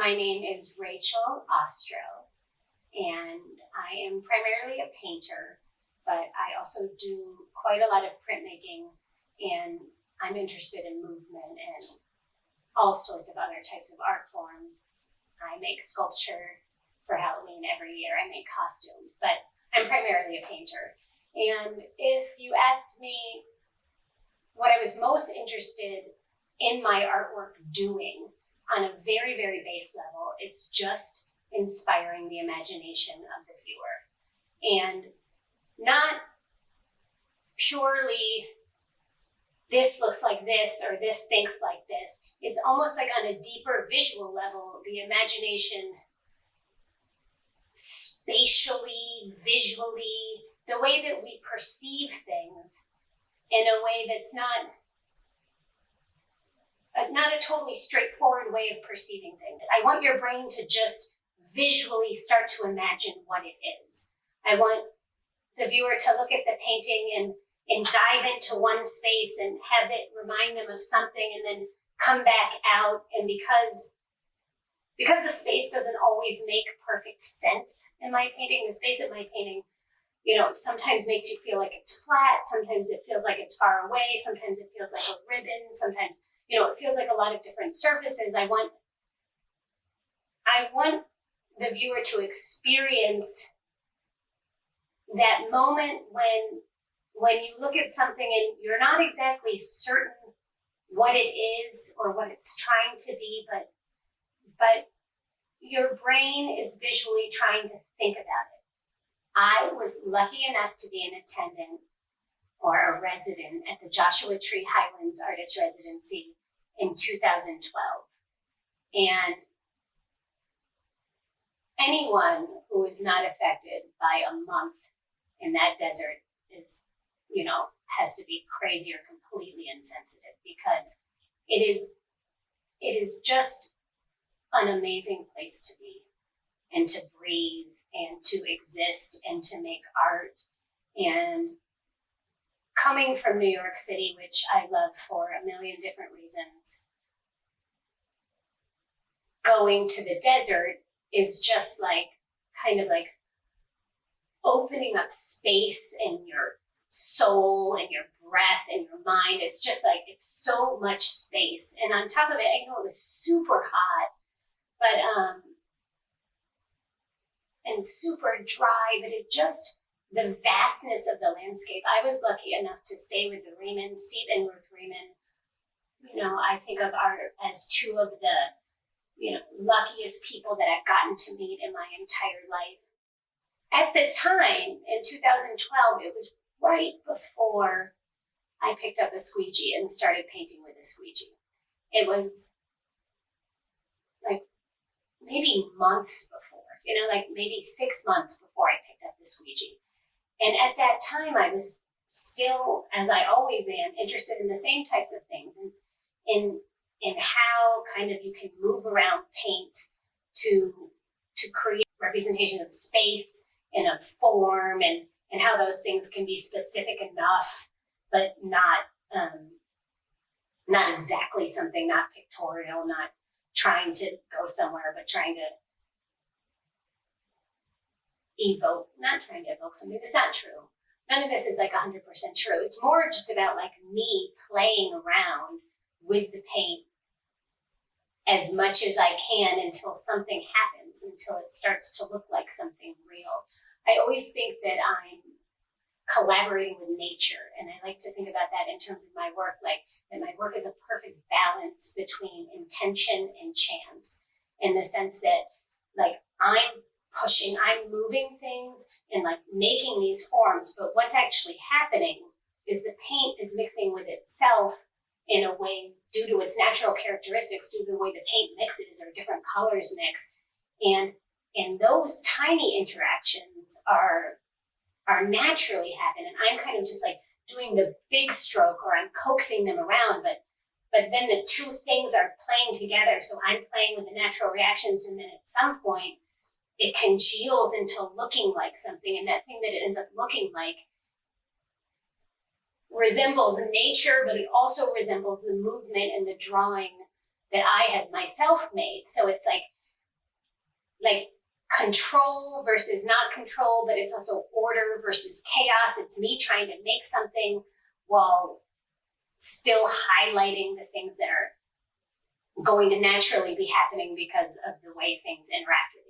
My name is Rachel Ostrow, and I am primarily a painter, but I also do quite a lot of printmaking, and I'm interested in movement and all sorts of other types of art forms. I make sculpture for Halloween every year. I make costumes, but I'm primarily a painter. And if you asked me what I was most interested in my artwork doing on a very, very base level, it's just inspiring the imagination of the viewer. And not purely, this looks like this or this thinks like this. It's almost like on a deeper visual level, the imagination spatially, visually, the way that we perceive things in a way that's not a totally straightforward way of perceiving things. I want your brain to just visually start to imagine what it is. I want the viewer to look at the painting and dive into one space and have it remind them of something and then come back out. And because the space doesn't always make perfect sense in my painting, the space of my painting, sometimes makes you feel like it's flat, sometimes it feels like it's far away, sometimes it feels like a ribbon, sometimes, it feels like a lot of different surfaces. I want the viewer to experience that moment when you look at something and you're not exactly certain what it is or what it's trying to be, but your brain is visually trying to think about it. I was lucky enough to be an attendant or a resident at the Joshua Tree Highlands Artist Residency in 2012. And anyone who is not affected by a month in that desert is, has to be crazy or completely insensitive, because it is just an amazing place to be and to breathe and to exist and to make art. And coming from New York City, which I love for a million different reasons, going to the desert is just kind of like opening up space in your soul and your breath and your mind. It's just like, it's so much space. And on top of it, I know it was super hot, but, and super dry, but the vastness of the landscape. I was lucky enough to stay with the Riemann, Steve and Ruth Riemann. I think of art as two of the, luckiest people that I've gotten to meet in my entire life. At the time, in 2012, it was right before I picked up a squeegee and started painting with a squeegee. It was like maybe months before, maybe 6 months before I picked up the squeegee. And at that time, I was still, as I always am, interested in the same types of things, in how kind of you can move around paint to create representation of space and of form, and how those things can be specific enough, but not exactly something, not pictorial, not trying to go somewhere, but trying to not trying to evoke something that's not true. None of this is 100% true. It's more just about me playing around with the paint as much as I can until something happens, until it starts to look like something real. I always think that I'm collaborating with nature, and I like to think about that in terms of my work, that my work is a perfect balance between intention and chance, in the sense that I'm moving things and making these forms, but what's actually happening is the paint is mixing with itself in a way due to its natural characteristics, due to the way the paint mixes or different colors mix. And those tiny interactions are naturally happen. And I'm kind of just doing the big stroke, or I'm coaxing them around, but then the two things are playing together. So I'm playing with the natural reactions, and then at some point it congeals into looking like something. And that thing that it ends up looking like resembles nature, but it also resembles the movement and the drawing that I had myself made. So it's like control versus not control, but it's also order versus chaos. It's me trying to make something while still highlighting the things that are going to naturally be happening because of the way things interact with